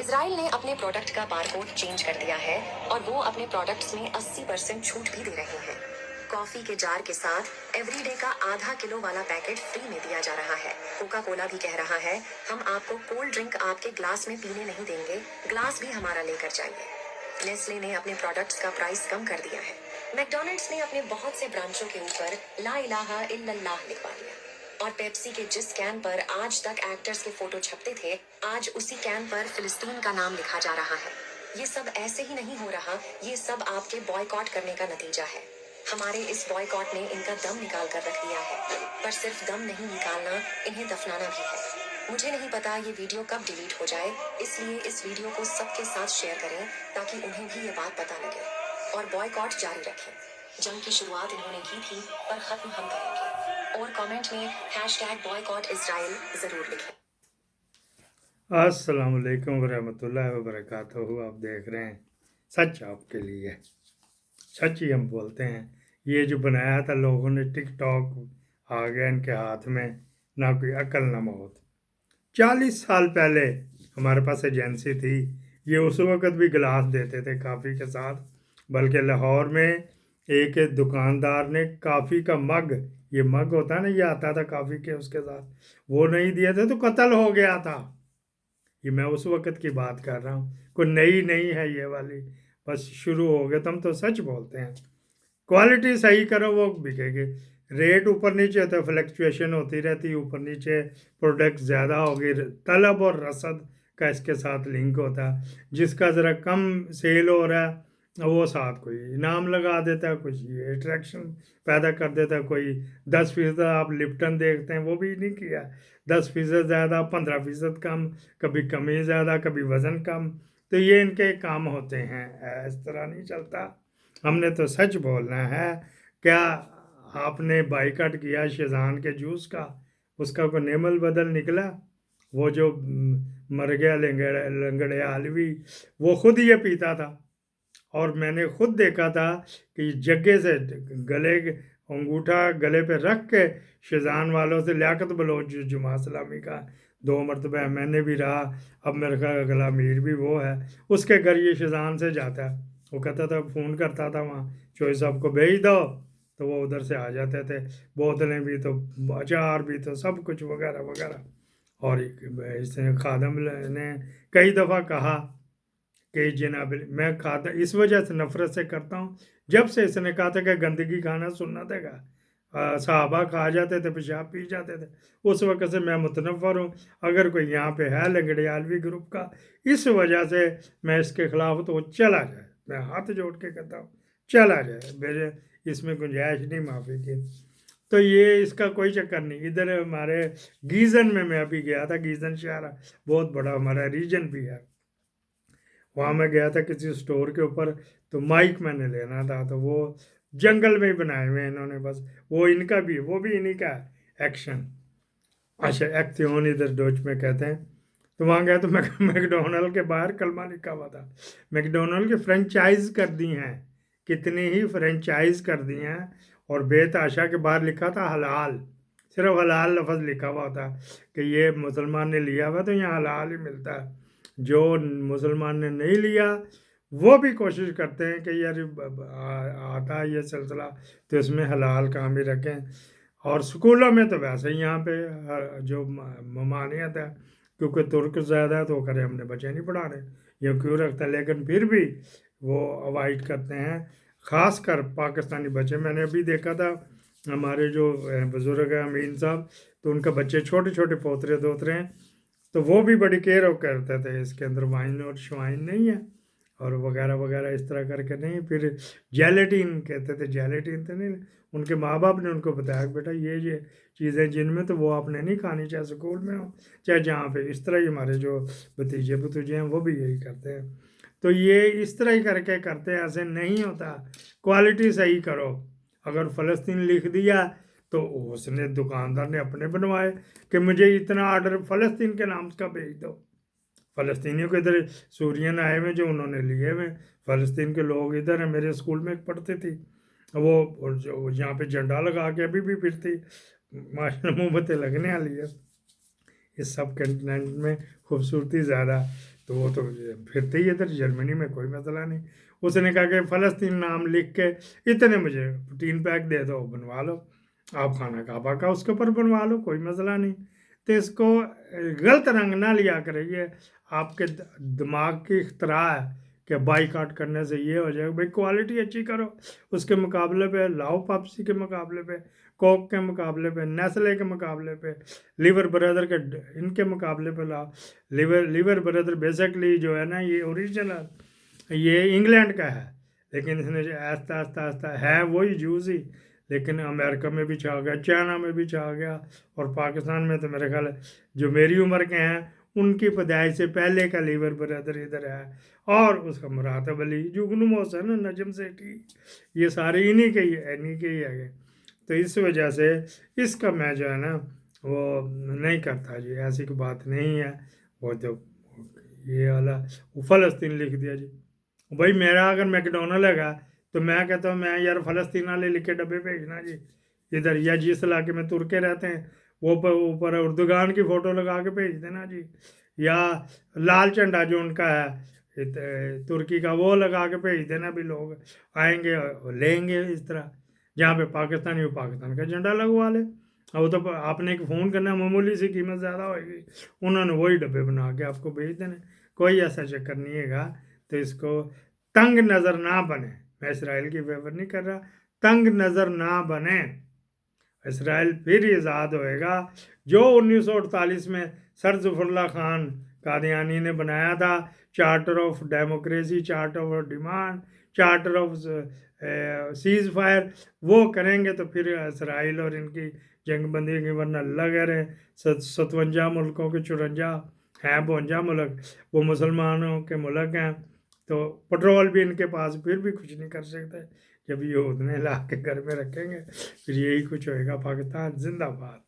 Israel ने अपने product का बारकोड चेंज कर दिया है और वो अपने प्रोडक्ट्स में 80% छूट भी दे रहे हैं। कॉफी के जार के साथ एवरीडे का आधा किलो वाला पैकेट फ्री में दिया जा रहा है। कोका कोला भी कह रहा है, हम आपको कोल्ड ड्रिंक आपके ग्लास में पीने नहीं देंगे, ग्लास भी हमारा लेकर जाइए। नेस्ले ने अपने प्रोडक्ट्स का प्राइस कम कर दिया है। मैकडॉनल्ड्स ने अपने बहुत से ब्रांचों के ऊपर ला इलाहा इल्लल्लाह लिखवा दिया। और पेप्सी के जिस कैन पर आज तक एक्टर्स के फोटो छपते थे, आज उसी कैन पर फिलिस्तीन का नाम लिखा जा रहा है। ये सब ऐसे ही नहीं हो रहा, ये सब आपके बॉयकॉट करने का नतीजा है। हमारे इस बॉयकॉट ने इनका दम निकाल कर रख दिया है, पर सिर्फ दम नहीं निकालना, इन्हें दफनाना भी है। मुझे नहीं पता ये वीडियो कब डिलीट हो जाए, इसलिए इस वीडियो को सबके साथ शेयर करें ताकि उन्हें भी ये बात पता लगे और बॉयकॉट जारी रखें। जंग की शुरुआत इन्होंने की थी, पर खत्म हम करेंगे। और कमेंट में #boycottisrael जरूर लिखें। अस्सलाम वालेकुम वरहमतुल्लाहि वबरकातुहू। आप देख रहे हैं सच आपके लिए, सच ही हम बोलते हैं। ये जो बनाया था लोगों ने, टिकटॉक आ गया इनके हाथ में, ना कोई अकल ना मौत। 40 साल पहले हमारे पास एजेंसी थी, ये उस वक़्त भी गिलास देते थे काफ़ी के साथ। बल्कि लाहौर में एक दुकानदार ने काफ़ी का मग, ये मग होता है ना, ये आता था काफ़ी के, उसके साथ वो नहीं दिए थे तो कत्ल हो गया था। ये मैं उस वक़्त की बात कर रहा हूँ, कोई नई नहीं है ये वाली, बस शुरू हो गया। तुम तो सच बोलते हैं, क्वालिटी सही करो वो बिकेगी। रेट ऊपर नीचे होता है, फ्लक्चुएशन होती रहती है ऊपर नीचे, प्रोडक्ट ज़्यादा होगी, तलब और रसद का इसके साथ लिंक होता है। जिसका ज़रा कम सेल हो रहा है वो साथ कोई इनाम लगा देता है, कुछ ये अट्रैक्शन पैदा कर देता है। कोई 10% आप लिप्टन देखते हैं, वो भी नहीं किया, 10% ज़्यादा, 15% कम, कभी कमी ज़्यादा, कभी वज़न कम। तो ये इनके काम होते हैं, इस तरह नहीं चलता। हमने तो सच बोलना है। क्या आपने बाइकआउट किया शेज़ान के जूस का, उसका कोई नेमल बदल निकला? वो जो मर गया लंगड़े आलवी, वो खुद ये पीता था और मैंने खुद देखा था कि जगह से गले अंगूठा गले पे रख के शेज़ान वालों से, लियाकत बलोच जुमा सलामी का 2 मरतबा मैंने भी रहा, अब मेरे का अगला अमीर भी वो है, उसके घर ये शेज़ान से जाता है। वो कहता था, फ़ोन करता था वहाँ, चोई साहब को भेज दो, तो वो उधर से आ जाते थे, बोतलें भी तो, अचार भी तो, सब कुछ वगैरह वगैरह। और इसने खादम ने कई दफ़ा कहा कि जनाब, मैं खाता इस वजह से नफ़रत से करता हूँ, जब से इसने कहा था कि गंदगी खाना सुन्नत है, सहाबा खा जाते थे, पेशाब पी जाते थे, उस वक़्त से मैं मुतनफ़र हूँ। अगर कोई यहाँ पे है लंगड़ियालवी ग्रुप का, इस वजह से मैं इसके ख़िलाफ़, तो चला जाए, मैं हाथ जोड़ के कहता हूँ चला जाए, मेरे इसमें गुंजाइश नहीं माफ़ी की। तो ये इसका कोई चक्कर नहीं। इधर हमारे गीज़न में मैं अभी गया था, गीज़न शहर बहुत बड़ा हमारा रीजन भी है, वहाँ मैं गया था किसी स्टोर के ऊपर, तो माइक मैंने लेना था, तो वो जंगल में ही बनाए हुए हैं इन्होंने, बस वो इनका भी, वो भी इन्हीं का एक्शन। अच्छा, एक्थियोन इधर डोच में कहते हैं। तो वहाँ गया तो मैकडोनल्ड के बाहर कलमा लिखा हुआ था। मैकडोनल्ड की फ्रेंचाइज कर दी हैं, कितनी ही फ्रेंचाइज कर दी हैं, और बेताशा के बाहर लिखा था हलाल, सिर्फ हलाल लफ्ज़ लिखा हुआ था कि ये मुसलमान ने लिया हुआ तो यहाँ हलाल ही मिलता है। जो मुसलमान ने नहीं लिया वो भी कोशिश करते हैं कि यार आता है ये सिलसिला, तो इसमें हलाल काम ही रखें। और स्कूलों में तो वैसे ही यहाँ पे जो ममानियत है, क्योंकि तुर्क ज़्यादा है तो करे हमने बच्चे नहीं पढ़ा रहे, ये क्यों रखता है, लेकिन फिर भी वो अवॉइड करते हैं, ख़ास कर पाकिस्तानी बच्चे। मैंने अभी देखा था हमारे जो बुज़ुर्ग हैं अमीन साहब, तो उनका बच्चे छोटे छोटे पोतरे दोतरे हैं, तो वो भी बड़ी केयर करते थे, इसके अंदर वाइन और श्वाइन नहीं है और वगैरह वगैरह इस तरह करके नहीं। फिर जेलेटिन कहते थे, जेलेटिन तो नहीं, उनके माँ बाप ने उनको बताया कि बेटा ये चीज़ें जिनमें तो वो आपने नहीं खानी, चाहे स्कूल में हो चाहे जहाँ पे। इस तरह ही हमारे जो भतीजे भतीजे हैं वो भी यही करते हैं। तो ये इस तरह ही करके करते हैं, ऐसे नहीं होता। क्वालिटी सही करो। अगर फ़लस्तीन लिख दिया तो उसने, दुकानदार ने अपने बनवाए कि मुझे इतना ऑर्डर फ़लस्तीन के नाम का भेज दो। फ़लस्तीनियों के इधर सूरियन आए हुए जो उन्होंने लिए हुए, फ़लस्तीन के लोग इधर हैं। मेरे स्कूल में एक पढ़ती थी वो, जो यहाँ पे झंडा लगा के अभी भी फिरती, माशाल्लाह मोहब्बतें लगने वाली है। इस सब कंटिनेंट में खूबसूरती ज़्यादा। تو وہ تو پھرتے ہی ادھر جرمنی میں کوئی مسئلہ نہیں. اس نے کہا کہ فلسطین نام لکھ کے اتنے مجھے 3 پیک دے دو, بنوا لو, آپ خانہ کعبہ کا اس کے اوپر بنوا لو, کوئی مسئلہ نہیں. تو اس کو غلط رنگ نہ لیا کرے, یہ آپ کے دماغ کی اختراع ہے کہ بائی کاٹ کرنے سے یہ ہو جائے. بھائی کوالٹی اچھی کرو, اس کے مقابلے پہ لاؤ, پاپسی کے مقابلے پہ, کوک کے مقابلے پہ, نیسلے کے مقابلے پہ, لیور بردر کے ان کے مقابلے پہ لاؤ. لیور بردر بیسکلی جو ہے نا یہ اوریجنل یہ انگلینڈ کا ہے, لیکن اس نے آہستہ آہستہ آہستہ ہے وہی جوز ہی, لیکن امریکہ میں بھی چھا گیا, چائنا میں بھی چھا گیا, اور پاکستان میں تو میرے خیال ہے جو میری عمر کے ہیں ان کی پیدائش سے پہلے کا لیور بردر ادھر ہے, اور اس کا مراتب علی, جگنو محسن, نجم سیٹھی, یہ سارے انہی کے ہی ہے. تو اس وجہ سے اس کا میں جو ہے نا وہ نہیں کرتا جی, ایسی کوئی بات نہیں ہے. وہ تو یہ والا فلسطین لکھ دیا جی. بھائی میرا اگر میکڈونلڈ ہے تو میں کہتا ہوں میں یار فلسطین والے لکھ کے ڈبے بھیجنا جی ادھر, یا جس علاقے میں ترکے رہتے ہیں وہ اوپر اردگان کی فوٹو لگا کے بھیج دینا جی, یا لال جھنڈا جو ان کا ہے ترکی کا وہ لگا کے بھیج دینا, بھی لوگ آئیں گے لیں گے. اس طرح جہاں پہ پاکستانی وہ پاکستان کا جھنڈا لگوا لے. وہ تو آپ نے ایک فون کرنا, معمولی سی قیمت زیادہ ہوئے گی, انہوں نے وہی ڈبے بنا کے آپ کو بھیج دینے, کوئی ایسا چکر نہیں ہے گا. تو اس کو تنگ نظر نہ بنے, میں اسرائیل کی فیور نہیں کر رہا, تنگ نظر نہ بنے. اسرائیل پھر ہی آزاد ہوئے گا جو 1948 میں سر ظفر اللہ خان قادیانی نے بنایا تھا, charter of democracy, charter of demand, charter of cease fire, وہ کریں گے تو پھر اسرائیل اور ان کی جنگ بندی کی, ورنہ لگے رہے 57 ملکوں کے 54 ہیں 52 ملک وہ مسلمانوں کے ملک ہیں, تو پٹرول بھی ان کے پاس پھر بھی کچھ نہیں کر سکتے. جب یہ اتنے لا کے گھر میں رکھیں گے پھر یہی کچھ ہوئے گا. پاکستان زندہ باد.